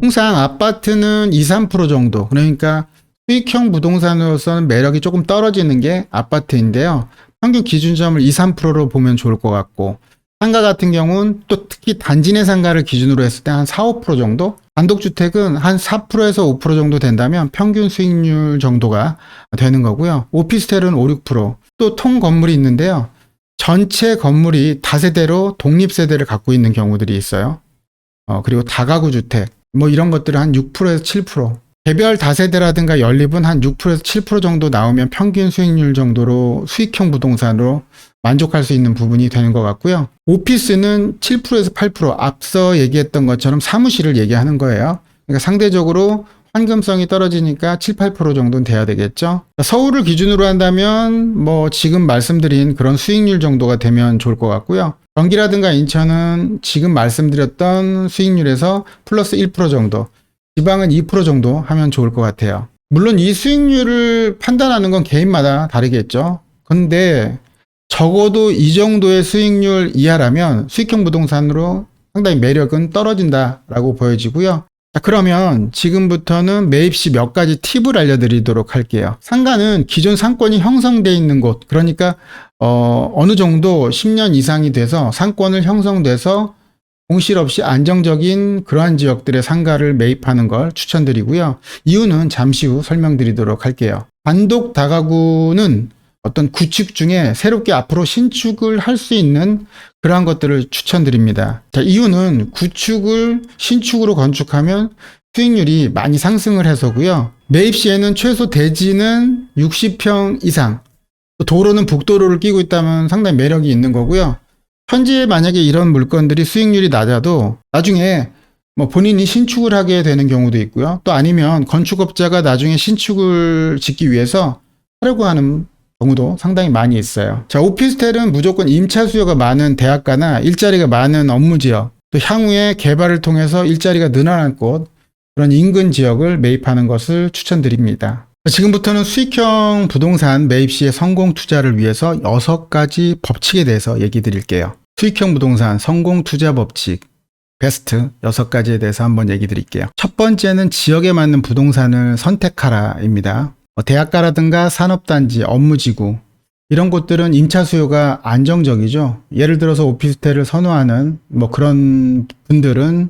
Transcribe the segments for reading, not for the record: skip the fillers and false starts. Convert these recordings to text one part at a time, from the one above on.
통상 아파트는 2, 3% 정도, 그러니까 수익형 부동산으로서는 매력이 조금 떨어지는 게 아파트인데요. 평균 기준점을 2, 3%로 보면 좋을 것 같고, 상가 같은 경우는 또 특히 단지 내 상가를 기준으로 했을 때 한 4, 5% 정도? 단독주택은 한 4%에서 5% 정도 된다면 평균 수익률 정도가 되는 거고요. 오피스텔은 5, 6%. 또 통 건물이 있는데요. 전체 건물이 다세대로 독립세대를 갖고 있는 경우들이 있어요. 그리고 다가구 주택, 뭐 이런 것들은 한 6%에서 7%. 개별 다세대라든가 연립은 한 6%에서 7% 정도 나오면 평균 수익률 정도로 수익형 부동산으로 만족할 수 있는 부분이 되는 것 같고요. 오피스는 7%에서 8%, 앞서 얘기했던 것처럼 사무실을 얘기하는 거예요. 그러니까 상대적으로 환금성이 떨어지니까 7, 8% 정도는 돼야 되겠죠. 서울을 기준으로 한다면 뭐 지금 말씀드린 그런 수익률 정도가 되면 좋을 것 같고요. 경기라든가 인천은 지금 말씀드렸던 수익률에서 플러스 1% 정도, 지방은 2% 정도 하면 좋을 것 같아요. 물론 이 수익률을 판단하는 건 개인마다 다르겠죠. 근데 적어도 이 정도의 수익률 이하라면 수익형 부동산으로 상당히 매력은 떨어진다라고 보여지고요. 자, 그러면 지금부터는 매입 시 몇 가지 팁을 알려드리도록 할게요. 상가는 기존 상권이 형성되어 있는 곳, 그러니까 어느 정도 10년 이상이 돼서 상권을 형성돼서 공실 없이 안정적인 그러한 지역들의 상가를 매입하는 걸 추천드리고요. 이유는 잠시 후 설명드리도록 할게요. 단독 다가구는 어떤 구축 중에 새롭게 앞으로 신축을 할 수 있는 그러한 것들을 추천드립니다. 자, 이유는 구축을 신축으로 건축하면 수익률이 많이 상승을 해서고요. 매입 시에는 최소 대지는 60평 이상, 도로는 북도로를 끼고 있다면 상당히 매력이 있는 거고요. 현재 만약에 이런 물건들이 수익률이 낮아도 나중에 뭐 본인이 신축을 하게 되는 경우도 있고요. 또 아니면 건축업자가 나중에 신축을 짓기 위해서 하려고 하는 경우도 상당히 많이 있어요. 자, 오피스텔은 무조건 임차 수요가 많은 대학가나 일자리가 많은 업무지역, 또 향후에 개발을 통해서 일자리가 늘어날 곳, 그런 인근 지역을 매입하는 것을 추천드립니다. 지금부터는 수익형 부동산 매입 시의 성공 투자를 위해서 6가지 법칙에 대해서 얘기 드릴게요. 수익형 부동산 성공 투자 법칙 베스트 6가지에 대해서 한번 얘기 드릴게요. 첫 번째는 지역에 맞는 부동산을 선택하라입니다. 대학가라든가 산업단지, 업무지구 이런 곳들은 임차 수요가 안정적이죠. 예를 들어서 오피스텔을 선호하는 뭐 그런 분들은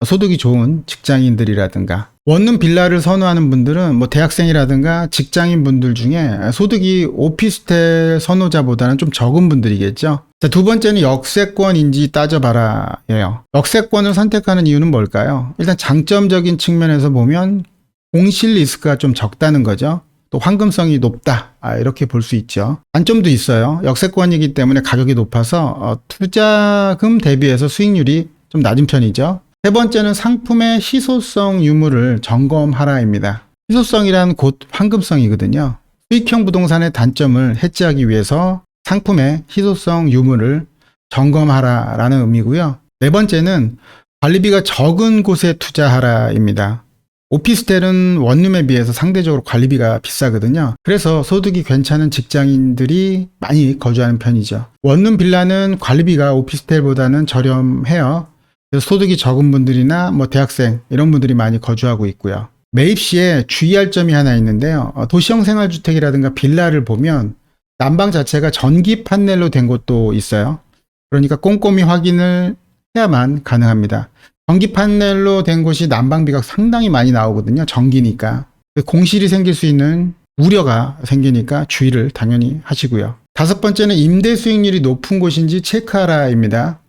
소득이 좋은 직장인들이라든가, 원룸 빌라를 선호하는 분들은 뭐 대학생이라든가 직장인 분들 중에 소득이 오피스텔 선호자보다는 좀 적은 분들이겠죠. 자, 두 번째는 역세권인지 따져봐라 예요. 역세권을 선택하는 이유는 뭘까요? 일단 장점적인 측면에서 보면 공실 리스크가 좀 적다는 거죠. 또 황금성이 높다, 이렇게 볼 수 있죠. 단점도 있어요. 역세권이기 때문에 가격이 높아서 투자금 대비해서 수익률이 좀 낮은 편이죠. 세 번째는 상품의 희소성 유무를 점검하라입니다. 희소성이란 곧 황금성이거든요. 수익형 부동산의 단점을 해지하기 위해서 상품의 희소성 유무를 점검하라라는 의미고요. 네 번째는 관리비가 적은 곳에 투자하라입니다. 오피스텔은 원룸에 비해서 상대적으로 관리비가 비싸거든요. 그래서 소득이 괜찮은 직장인들이 많이 거주하는 편이죠. 원룸 빌라는 관리비가 오피스텔보다는 저렴해요. 그래서 소득이 적은 분들이나 뭐 대학생 이런 분들이 많이 거주하고 있고요. 매입 시에 주의할 점이 하나 있는데요. 도시형 생활주택이라든가 빌라를 보면 난방 자체가 전기 판넬로 된 곳도 있어요. 그러니까 꼼꼼히 확인을 해야만 가능합니다. 전기 판넬로 된 곳이 난방비가 상당히 많이 나오거든요. 전기니까. 공실이 생길 수 있는 우려가 생기니까 주의를 당연히 하시고요. 다섯 번째는 임대 수익률이 높은 곳인지 체크하라입니다.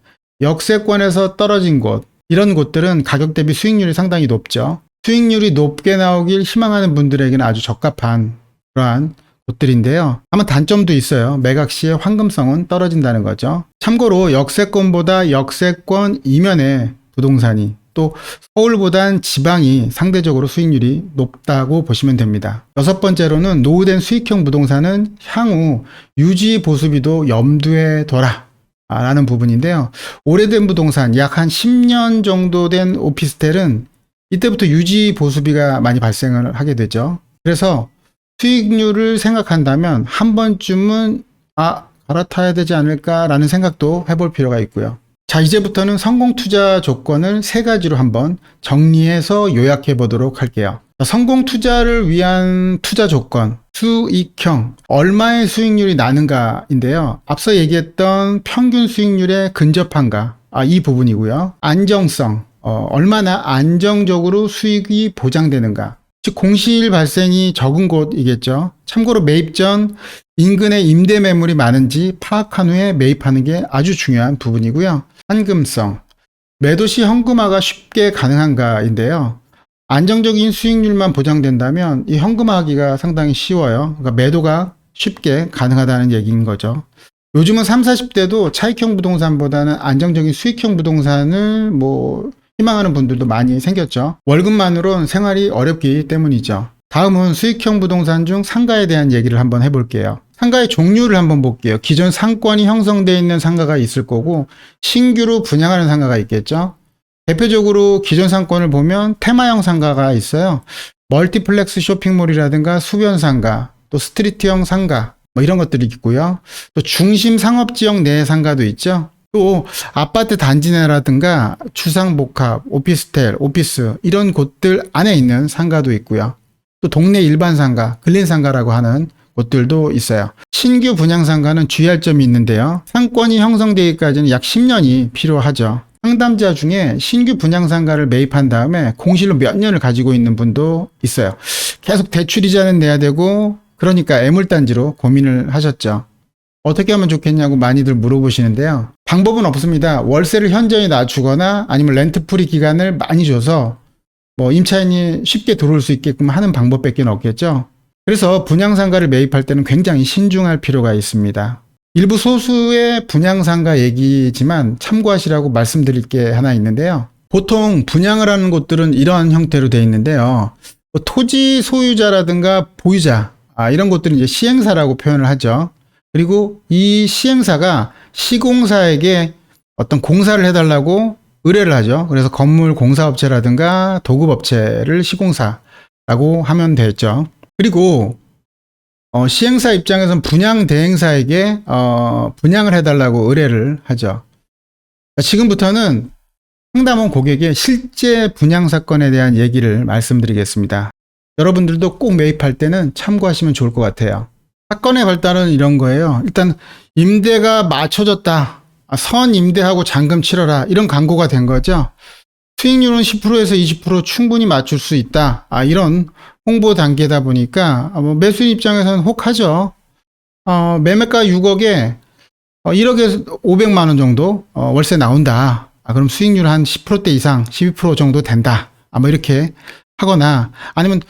역세권에서 떨어진 곳, 이런 곳들은 가격 대비 수익률이 상당히 높죠. 수익률이 높게 나오길 희망하는 분들에게는 아주 적합한 그러한 곳들인데요. 다만 단점도 있어요. 매각 시에 황금성은 떨어진다는 거죠. 참고로 역세권보다 역세권 이면의 부동산이, 또 서울보단 지방이 상대적으로 수익률이 높다고 보시면 됩니다. 여섯 번째로는 노후된 수익형 부동산은 향후 유지 보수비도 염두에 둬라 라는 부분인데요. 오래된 부동산, 약 한 10년 정도 된 오피스텔은 이때부터 유지 보수비가 많이 발생을 하게 되죠. 그래서 수익률을 생각한다면 한 번쯤은 갈아타야 되지 않을까라는 생각도 해볼 필요가 있고요. 자, 이제부터는 성공 투자 조건을 세 가지로 한번 정리해서 요약해 보도록 할게요. 자, 성공 투자를 위한 투자 조건, 수익형, 얼마의 수익률이 나는가인데요. 앞서 얘기했던 평균 수익률에 근접한가, 이 부분이고요. 안정성, 얼마나 안정적으로 수익이 보장되는가. 즉 공시일 발생이 적은 곳이겠죠. 참고로 매입 전 인근에 임대 매물이 많은지 파악한 후에 매입하는 게 아주 중요한 부분이고요. 현금성, 매도 시 현금화가 쉽게 가능한가인데요. 안정적인 수익률만 보장된다면 이 현금화하기가 상당히 쉬워요. 그러니까 매도가 쉽게 가능하다는 얘기인 거죠. 요즘은 30, 40대도 차익형 부동산보다는 안정적인 수익형 부동산을 희망하는 분들도 많이 생겼죠. 월급만으로는 생활이 어렵기 때문이죠. 다음은 수익형 부동산 중 상가에 대한 얘기를 한번 해볼게요. 상가의 종류를 한번 볼게요. 기존 상권이 형성되어 있는 상가가 있을 거고 신규로 분양하는 상가가 있겠죠. 대표적으로 기존 상권을 보면 테마형 상가가 있어요. 멀티플렉스 쇼핑몰이라든가 수변 상가, 또 스트리트형 상가 이런 것들이 있고요. 또 중심 상업지역 내 상가도 있죠. 또 아파트 단지 내라든가 주상복합, 오피스텔, 오피스 이런 곳들 안에 있는 상가도 있고요. 또 동네 일반 상가, 근린 상가라고 하는 곳들도 있어요. 신규 분양 상가는 주의할 점이 있는데요. 상권이 형성되기까지는 약 10년이 필요하죠. 상담자 중에 신규 분양 상가를 매입한 다음에 공실로 몇 년을 가지고 있는 분도 있어요. 계속 대출 이자는 내야 되고 그러니까 애물단지로 고민을 하셨죠. 어떻게 하면 좋겠냐고 많이들 물어보시는데요. 방법은 없습니다. 월세를 현저히 낮추거나 아니면 렌트프리 기간을 많이 줘서 임차인이 쉽게 들어올 수 있게끔 하는 방법밖에 없겠죠. 그래서 분양상가를 매입할 때는 굉장히 신중할 필요가 있습니다. 일부 소수의 분양상가 얘기지만 참고하시라고 말씀드릴 게 하나 있는데요. 보통 분양을 하는 곳들은 이러한 형태로 되어 있는데요. 토지 소유자라든가 보유자, 이런 곳들은 이제 시행사라고 표현을 하죠. 그리고 이 시행사가 시공사에게 어떤 공사를 해달라고 의뢰를 하죠. 그래서 건물 공사업체라든가 도급업체를 시공사라고 하면 되죠. 그리고 시행사 입장에서는 분양 대행사에게 분양을 해달라고 의뢰를 하죠. 지금부터는 상담원 고객의 실제 분양 사건에 대한 얘기를 말씀드리겠습니다. 여러분들도 꼭 매입할 때는 참고하시면 좋을 것 같아요. 사건의 발달은 이런 거예요. 일단 임대가 맞춰졌다. 선 임대하고 잔금 치러라. 이런 광고가 된 거죠. 수익률은 10%에서 20% 충분히 맞출 수 있다. 이런 홍보 단계다 보니까 매수인 입장에서는 혹하죠. 매매가 6억에 1억에 500만 원 정도 월세 나온다. 그럼 수익률 한 10%대 이상 12% 정도 된다. 이렇게 하거나 아니면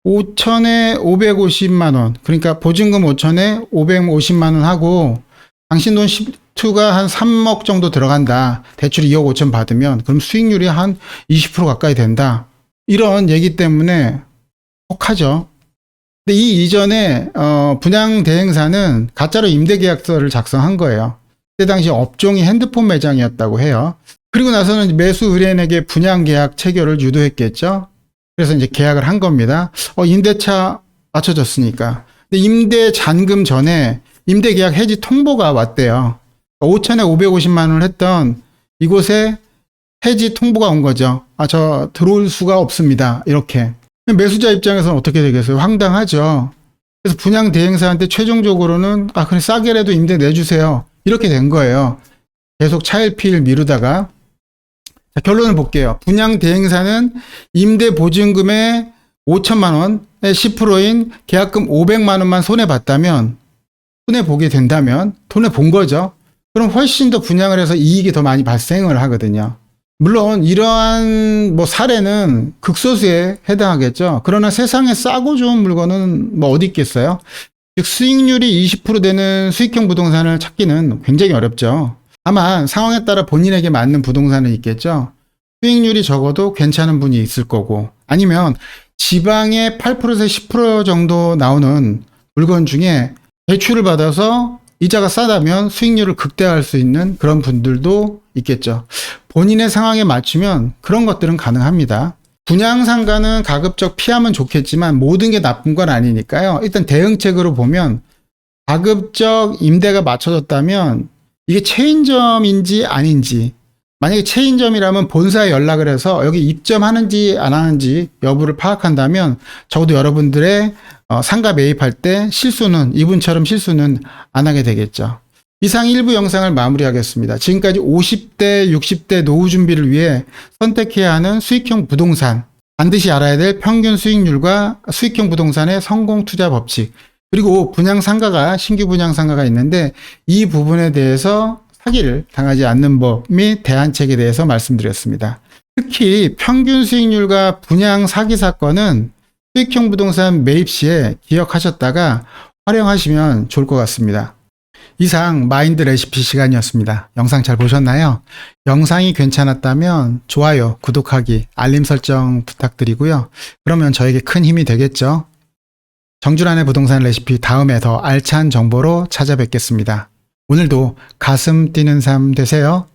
5천에 550만 원, 그러니까 보증금 5천에 550만 원 하고 당신 돈 10투가 한 3억 정도 들어간다. 대출 2억 5천 받으면 그럼 수익률이 한 20% 가까이 된다. 이런 얘기 때문에 혹하죠. 근데 이 이전에 분양 대행사는 가짜로 임대계약서를 작성한 거예요. 그때 당시 업종이 핸드폰 매장이었다고 해요. 그리고 나서는 매수 의뢰인에게 분양계약 체결을 유도했겠죠. 그래서 이제 계약을 한 겁니다. 임대차 맞춰졌으니까. 근데 임대 잔금 전에 임대계약 해지 통보가 왔대요. 5천에 550만 원을 했던 이곳에 해지 통보가 온 거죠. 저 들어올 수가 없습니다. 이렇게. 매수자 입장에서는 어떻게 되겠어요? 황당하죠. 그래서 분양 대행사한테 최종적으로는 그래 싸게라도 임대 내주세요. 이렇게 된 거예요. 계속 차일피일 미루다가 자, 결론을 볼게요. 분양 대행사는 임대 보증금의 5천만 원의 10%인 계약금 500만 원만 손해봤다면 손해보게 된다면 손해본 거죠. 그럼 훨씬 더 분양을 해서 이익이 더 많이 발생을 하거든요. 물론 이러한 사례는 극소수에 해당하겠죠. 그러나 세상에 싸고 좋은 물건은 어디 있겠어요? 즉 수익률이 20% 되는 수익형 부동산을 찾기는 굉장히 어렵죠. 다만 상황에 따라 본인에게 맞는 부동산은 있겠죠. 수익률이 적어도 괜찮은 분이 있을 거고 아니면 지방에 8%에서 10% 정도 나오는 물건 중에 대출을 받아서 이자가 싸다면 수익률을 극대화할 수 있는 그런 분들도 있겠죠. 본인의 상황에 맞추면 그런 것들은 가능합니다. 분양상가는 가급적 피하면 좋겠지만 모든 게 나쁜 건 아니니까요. 일단 대응책으로 보면 가급적 임대가 맞춰졌다면 이게 체인점인지 아닌지 만약에 체인점이라면 본사에 연락을 해서 여기 입점하는지 안 하는지 여부를 파악한다면 적어도 여러분들의 상가 매입할 때 이분처럼 실수는 안 하게 되겠죠. 이상 1부 영상을 마무리하겠습니다. 지금까지 50대, 60대 노후 준비를 위해 선택해야 하는 수익형 부동산, 반드시 알아야 될 평균 수익률과 수익형 부동산의 성공 투자 법칙, 그리고 신규 분양 상가가 있는데 이 부분에 대해서 사기를 당하지 않는 법 및 대안책에 대해서 말씀드렸습니다. 특히 평균 수익률과 분양 사기 사건은 수익형 부동산 매입 시에 기억하셨다가 활용하시면 좋을 것 같습니다. 이상 마인드 레시피 시간이었습니다. 영상 잘 보셨나요? 영상이 괜찮았다면 좋아요, 구독하기, 알림 설정 부탁드리고요. 그러면 저에게 큰 힘이 되겠죠? 정준환의 부동산 레시피 다음에 더 알찬 정보로 찾아뵙겠습니다. 오늘도 가슴 뛰는 삶 되세요.